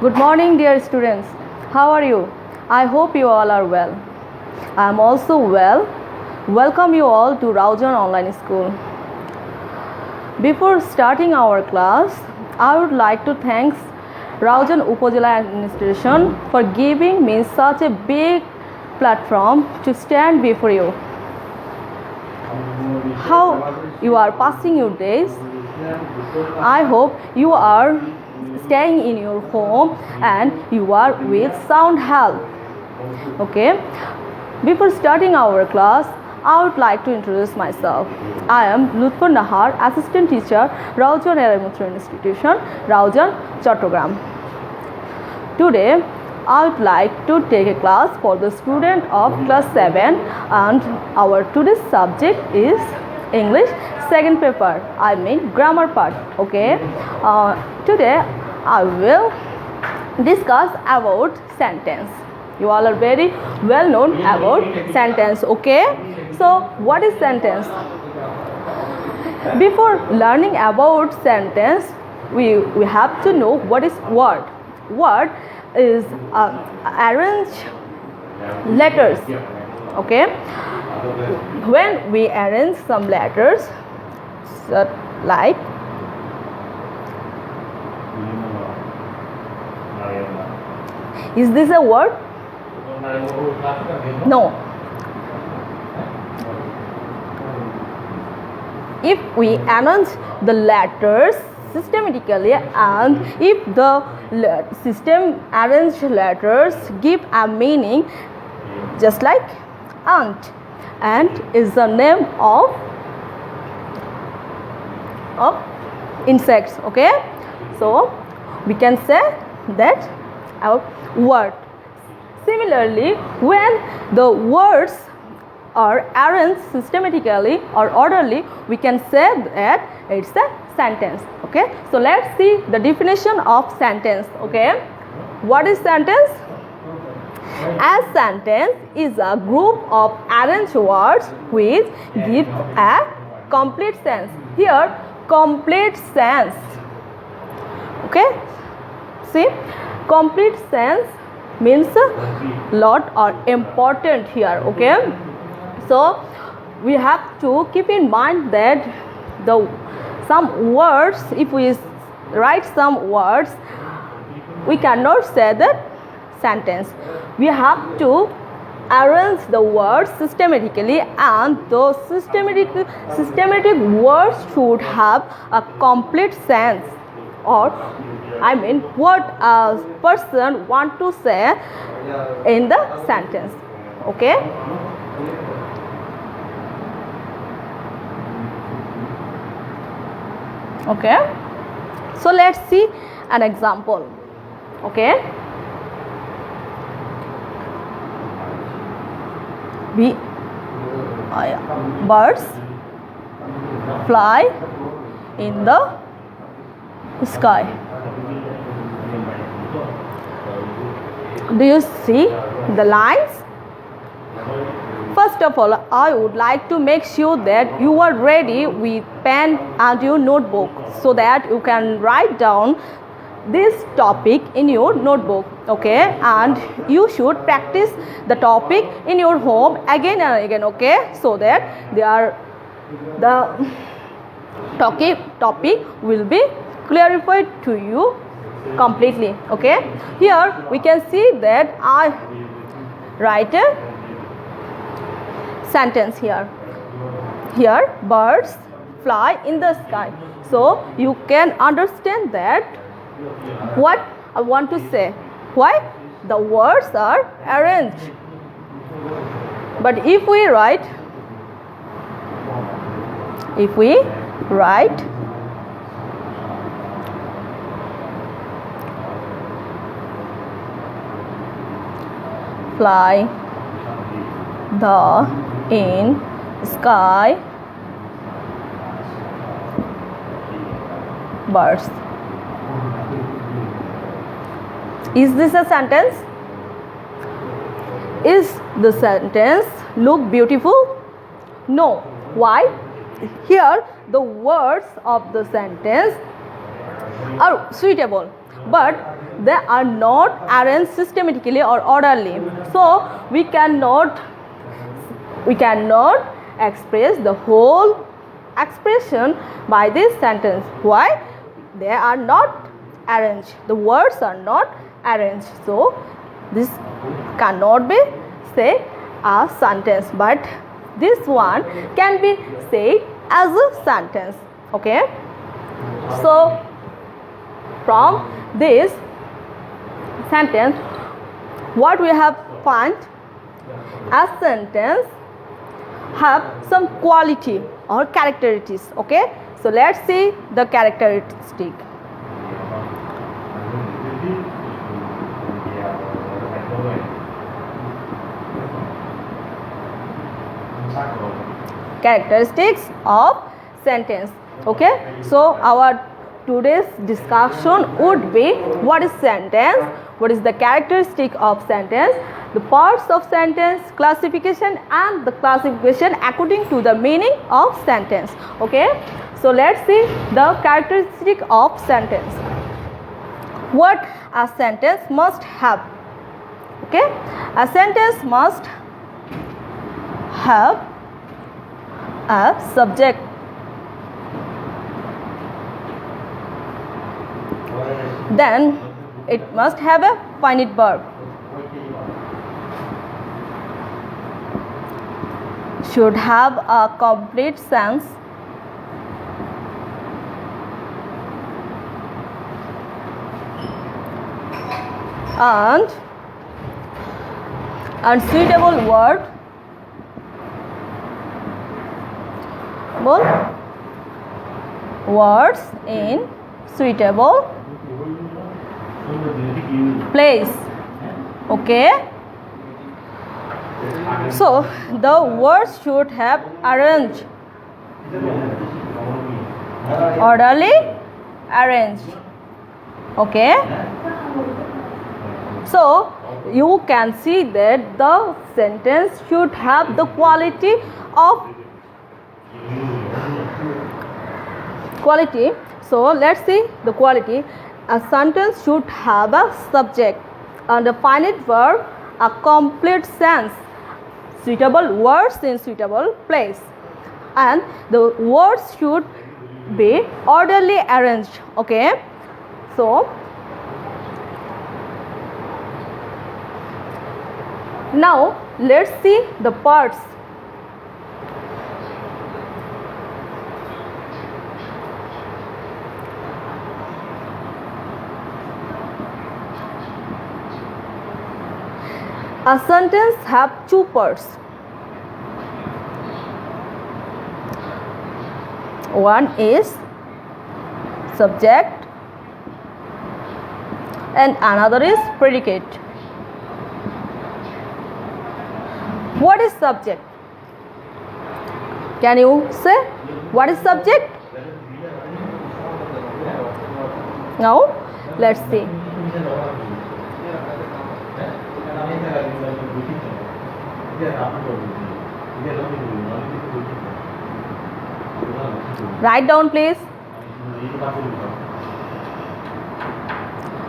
Good morning, dear students. How are you? I hope you all are well. I am also well. Welcome you all to Raujan Online School. Before starting our class, I would like to thank Raujan Upazila Administration for giving me such a big platform to stand before you. How you are passing your days? I hope you are staying in your home and you are with sound health. Okay, before starting our class, I would like to introduce myself. I am Lutfur Nahar, Assistant Teacher, Raujan Elementary Institution, Raujan, Chattogram. Today, I would like to take a class for the student of class 7 and our today's subject is English second paper, I mean grammar part. Okay, today I will discuss about sentence. You all are very well known about sentence. Okay, so what is sentence? Before learning about sentence, we have to know what is word. Word is arrange letters. Okay, when we arrange some letters, so like is this a word? No. If we arrange the letters systematically and if the system arranged letters give a meaning, just like ant. Ant is the name of insects. Okay, so we can say that our word. Similarly, when the words are arranged systematically or orderly, we can say that it's a sentence. Okay, so let's see the definition of sentence. Okay, what is sentence? A sentence is a group of arranged words which give a complete sense. Here, complete sense. Okay, see, complete sense means a lot or important here. Okay, so we have to keep in mind that some words, if we write some words, we cannot say that sentence. We have to arrange the words systematically, and those systematic words should have a complete sense, or I mean what a person want to say in the sentence. Okay, okay, so let's see an example. Okay, birds fly in the sky. Do you see the lines? First of all, I would like to make sure that you are ready with pen and your notebook so that you can write down this topic in your notebook. Okay, and you should practice the topic in your home again and again. Okay, so that the topic will be clarified to you completely. Okay, here we can see that I write a sentence here. Here, birds fly in the sky. So you can understand that what I want to say. Why? The words are arranged. But if we write fly the in sky birds. Is this a sentence? Is the sentence look beautiful? No. Why? Here the words of the sentence are suitable. but they are not arranged systematically or orderly. So we cannot express the whole expression by this sentence. Why? They are not arranged. The words are not arranged. So this cannot be said a sentence, but this one can be said as a sentence. Okay. So from this sentence, what we have found, a sentence have some quality or characteristics. Okay, so let's see the characteristic. Characteristics of sentence. Okay, so our today's discussion would be what is sentence, what is the characteristic of sentence, the parts of sentence, classification, and the classification according to the meaning of sentence. Okay, so let's see the characteristic of sentence. What a sentence must have. Okay, a sentence must have a subject, then it must have a finite verb, should have a complete sense, and unsuitable words in suitable place. Okay, so the words should have arranged, orderly arranged. Okay, so you can see that the sentence should have the quality. So let's see the quality. A sentence should have a subject and a finite verb, a complete sense, suitable words in suitable place, and the words should be orderly arranged. Okay, so now let's see the parts. A sentence have two parts. One is subject and another is predicate. What is subject? Can you say what is subject? Now let's see. Write down, please.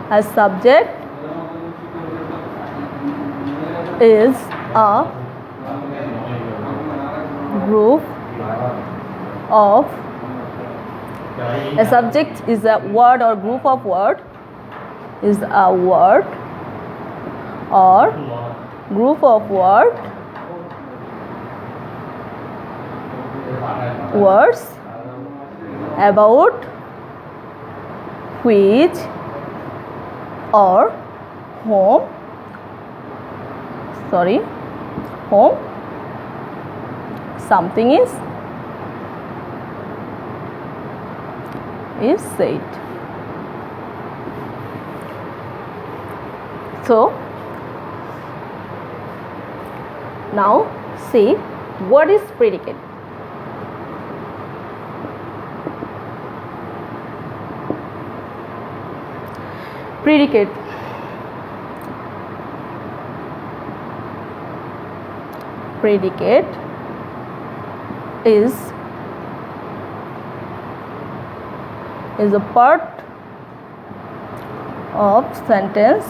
A subject is a group of, a subject is a word or group of word, is a word or group of words about which or whom something is said. So now see what is predicate. Predicate. Predicate is a part of sentence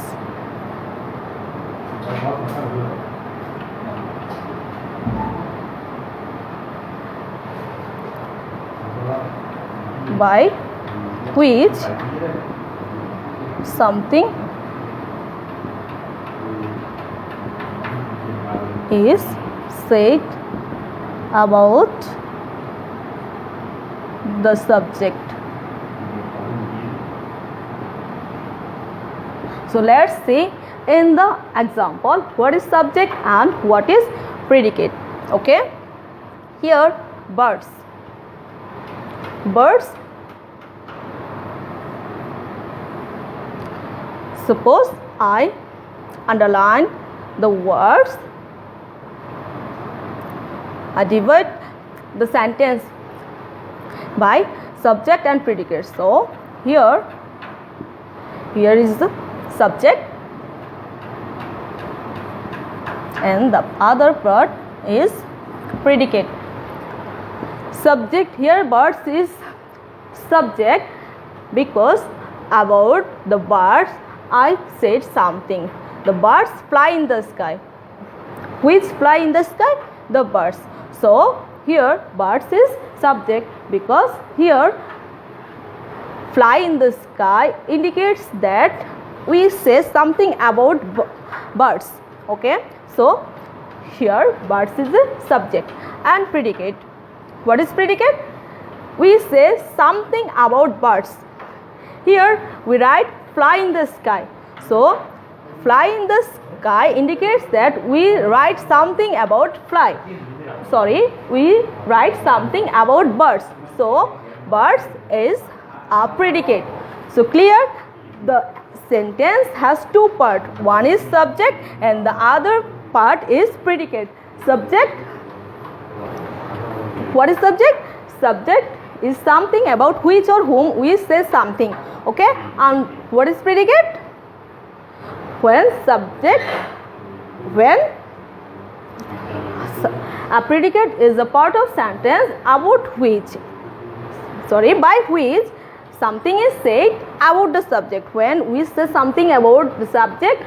by which something is said about the subject. So let's see in the example what is subject and what is predicate. Okay, here birds. Suppose I underline the words, I divide the sentence by subject and predicate. So here is the subject and the other part is predicate. Subject here, birds is subject because about the birds I said something. The birds fly in the sky. Which fly in the sky? The birds. So here birds is subject because here fly in the sky indicates that we say something about birds. Okay, so here birds is the subject and predicate. What is predicate? We say something about birds. Here we write fly in the sky. So fly in the sky indicates that we write something about fly. We write something about birds. So birds is a predicate. So clear, the sentence has two parts. One is subject and the other part is predicate. Subject. What is subject? Subject is something about which or whom we say something. Okay, and what is predicate? When a predicate is a part of sentence about which, by which something is said about the subject. When we say something about the subject,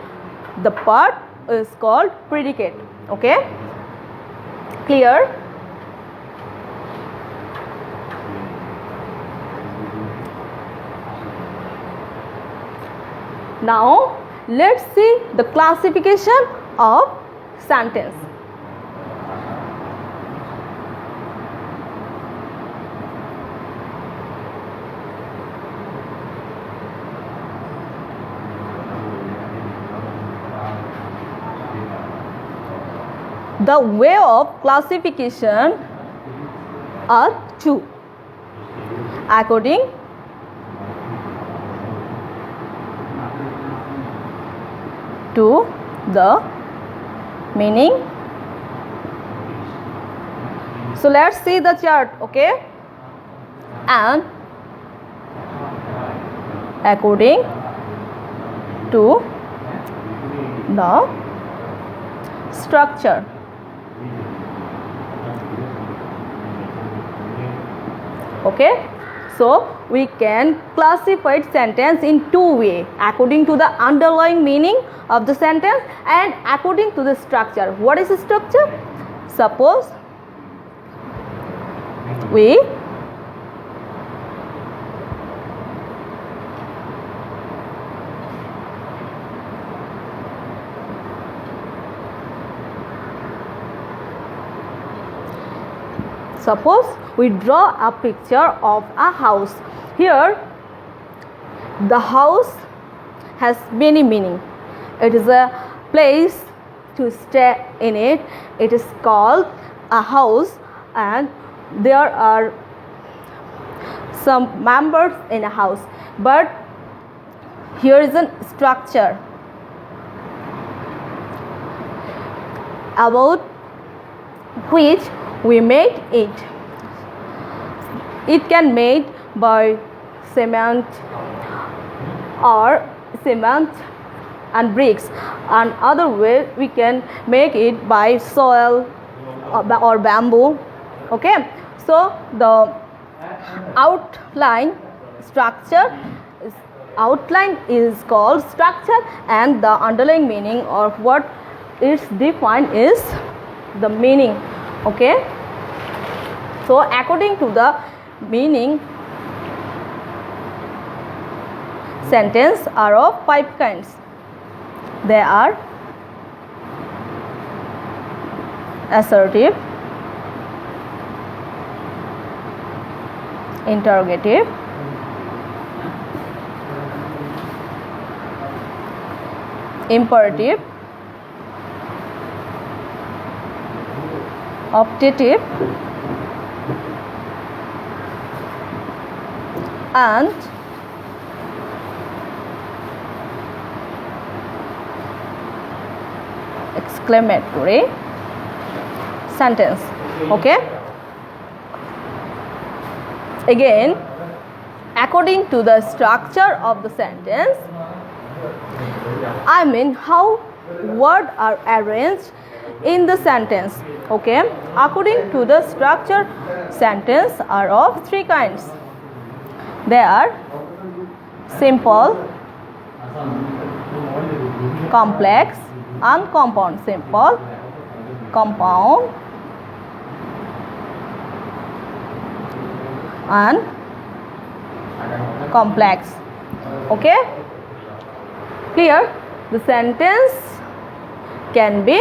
the part is called predicate. Okay, clear? Now let's see the classification of sentence. The way of classification are two according to the meaning. So let's see the chart. Okay, and according to the structure. Okay, so we can classify sentence in two ways, according to the underlying meaning of the sentence and according to the structure. What is the structure? Suppose we draw a picture of a house. Here the house has many meaning. It is a place to stay in it. It is called a house and there are some members in a house. But here is a structure about which we made it. It can made by cement and bricks, and other way we can make it by soil or bamboo. Okay, so the outline structure outline is called structure, and the underlying meaning of what it's defined is the meaning. Okay, so according to the meaning, sentences are of 5 kinds. They are assertive, interrogative, imperative, optative, and exclamatory sentence. Okay, again, according to the structure of the sentence, I mean how words are arranged in the sentence. Okay, according to the structure, sentences are of 3 kinds. They are simple, complex, and compound. Simple, compound, and complex. Okay, clear? The sentence can be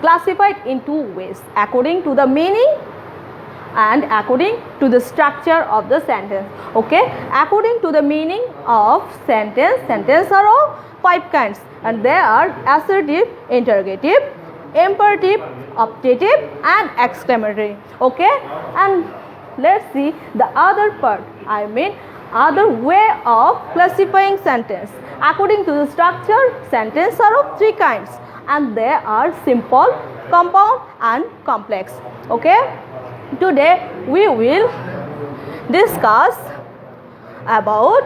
classified in 2 ways, according to the meaning and according to the structure of the sentence. Okay, according to the meaning of sentences are of 5 kinds, and they are assertive, interrogative, imperative, optative, and exclamatory. Okay, and let's see the other part, I mean other way of classifying sentence. According to the structure, sentences are of 3 kinds, and they are simple, compound, and complex. Okay, today we will discuss about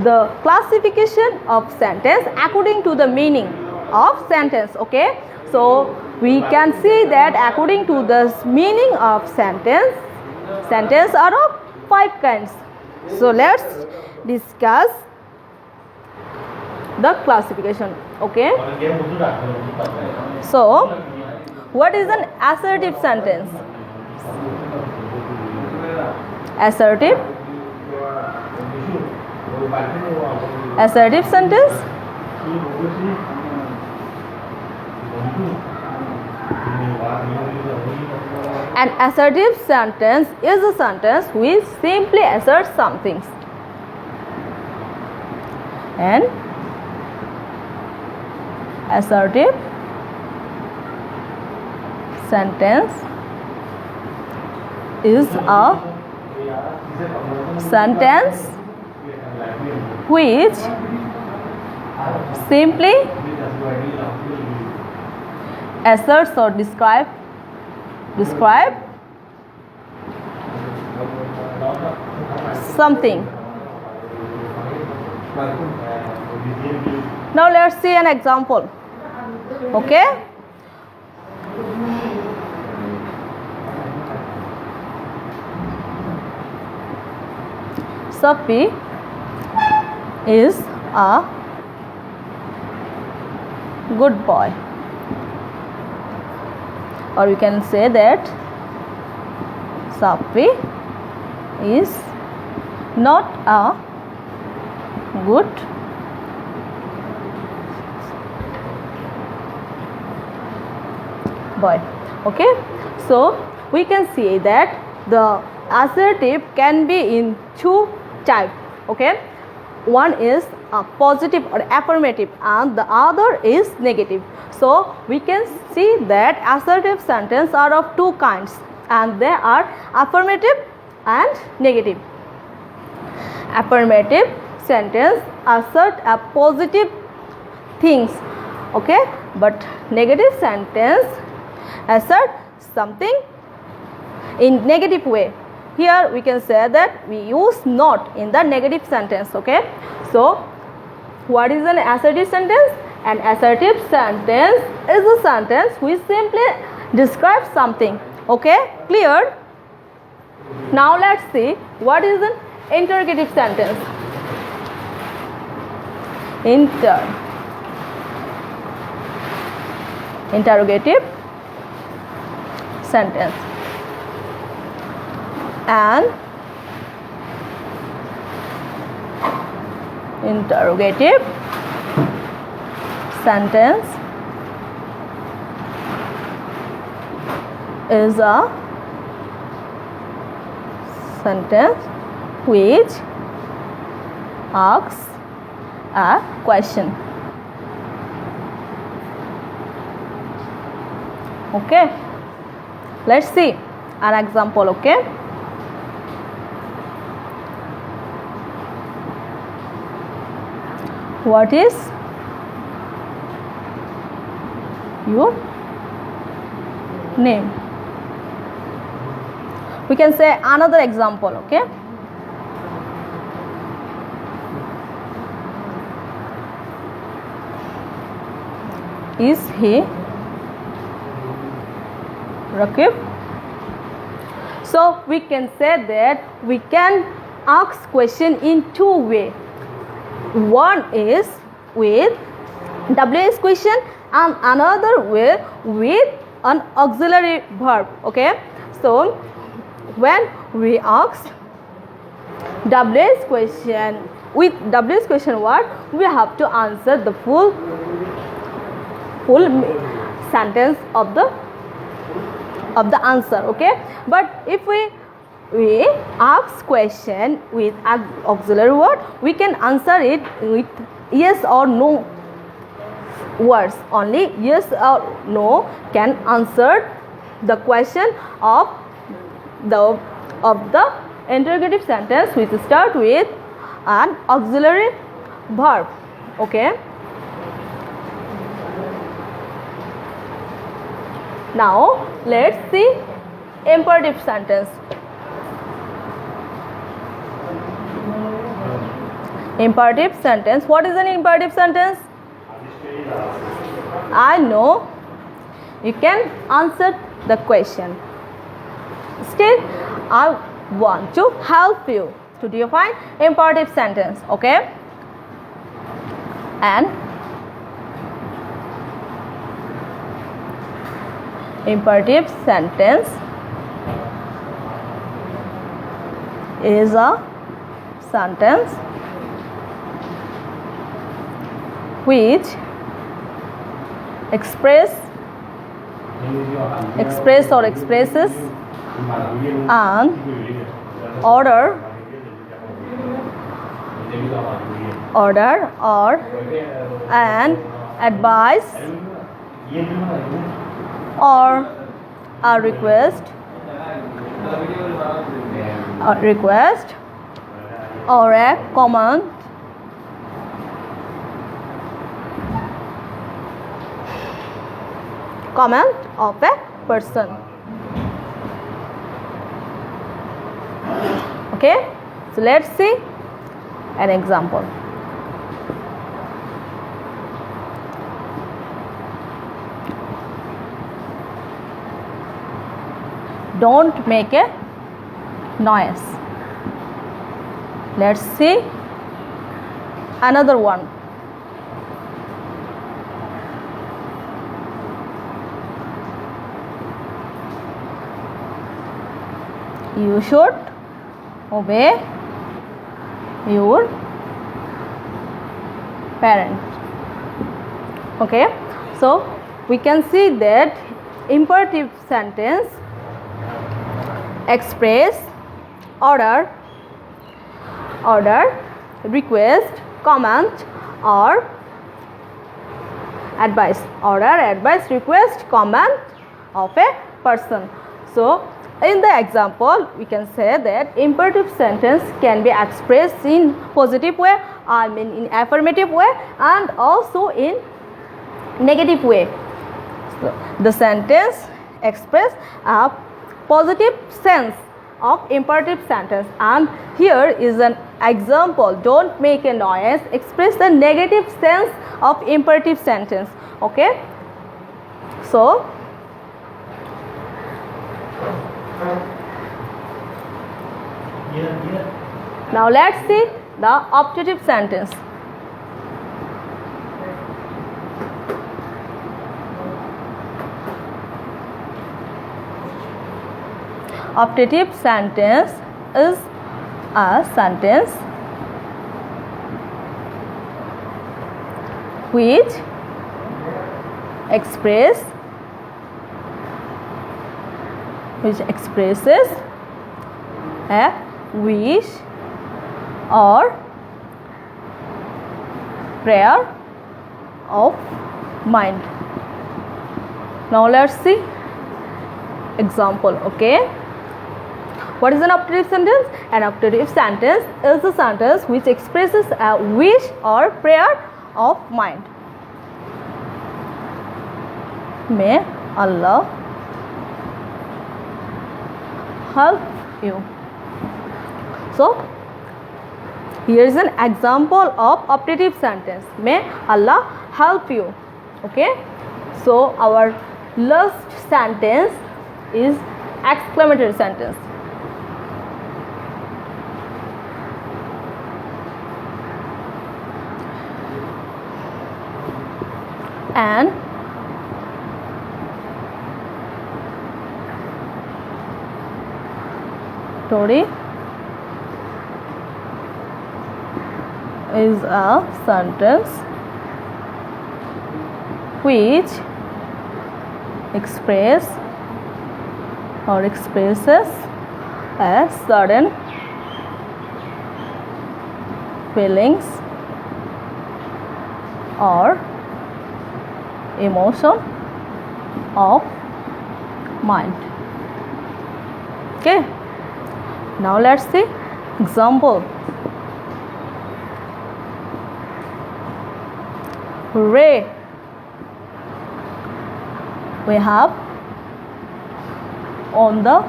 the classification of sentence according to the meaning of sentence. Okay, so we can see that according to the meaning of sentences are of 5 kinds. So let's discuss the classification. Okay, so what is an assertive sentence? Assertive sentence an assertive sentence is a sentence which simply asserts something. An assertive sentence is a sentence which simply asserts or describe something. Now let's see an example. Okay, Safi is a good boy, or we can say that Safi is not a good boy. Okay, so we can see that the assertive can be in 2 types. Okay, one is a positive or affirmative, and the other is negative. So we can see that assertive sentences are of 2 kinds, and they are affirmative and negative. Affirmative sentence assert a positive things. Okay, but negative sentence assert something in negative way. Here we can say that we use not in the negative sentence. Okay, so what is an assertive sentence? An assertive sentence is a sentence which simply describes something. Okay, clear? Now let's see what is an interrogative sentence. interrogative sentence. An interrogative sentence is a sentence which asks a question. Okay, let's see an example. Okay, what is your name? We can say another example. Okay, is he Rakib? So we can say that we can ask question in two ways. One is with WH question and another way with an auxiliary verb. Okay, so when we ask WH question with WH question word, we have to answer the full sentence of the answer. Okay, but if we ask question with auxiliary word, we can answer it with yes or no words. Only yes or no can answer the question of the interrogative sentence which start with an auxiliary verb. Okay, now let's see imperative sentence. Imperative sentence. What is an imperative sentence? I know. You can answer the question. Still, I want to help you to define imperative sentence. Okay, and imperative sentence is a sentence which expresses or expresses an order or an advice or a request or a command of a person. Okay, so let's see an example. Don't make a noise. Let's see another one. You should obey your parents. Okay, so we can see that imperative sentence express order, request, command or advice. Order, advice, request, command of a person. So in the example, we can say that imperative sentence can be expressed in positive way, I mean in affirmative way, and also in negative way. So the sentence express a positive sense of imperative sentence, and here is an example. Don't make a noise express the negative sense of imperative sentence. Okay, so now let's see the optative sentence. Optative sentence is a sentence which expresses a wish or prayer of mind. Now let's see example. Okay, what is an optative sentence? An optative sentence is a sentence which expresses a wish or prayer of mind. May Allah help you. So here is an example of optative sentence. May Allah help you. Okay, so our last sentence is exclamatory sentence. And story is a sentence which expresses a certain feelings or emotion of mind. Okay, now let's see example. Hooray! We have won the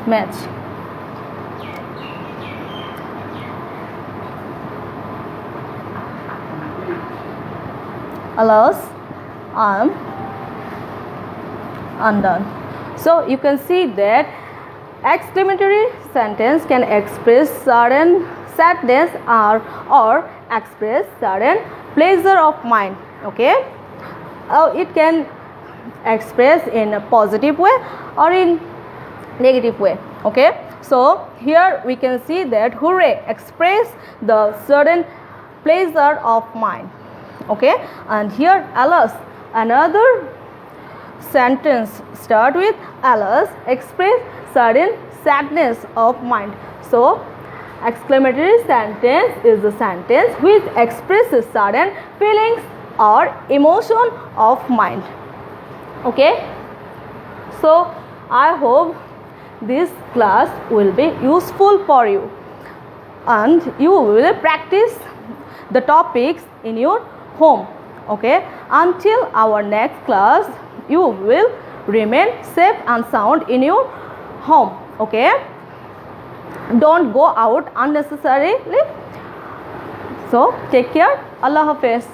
match. Alas, I am undone. So you can see that exclamatory sentence can express certain sadness or express certain pleasure of mind. Okay, it can express in a positive way or in negative way. Okay, so here we can see that hooray express the certain pleasure of mind. Okay, and here alas, another sentence start with alas express certain sadness of mind. So exclamatory sentence is a sentence which expresses certain feelings or emotion of mind. Okay, so I hope this class will be useful for you and you will practice the topics in your home. Okay, until our next class you will remain safe and sound in your home. Okay, don't go out unnecessarily. So take care. Allah Hafiz.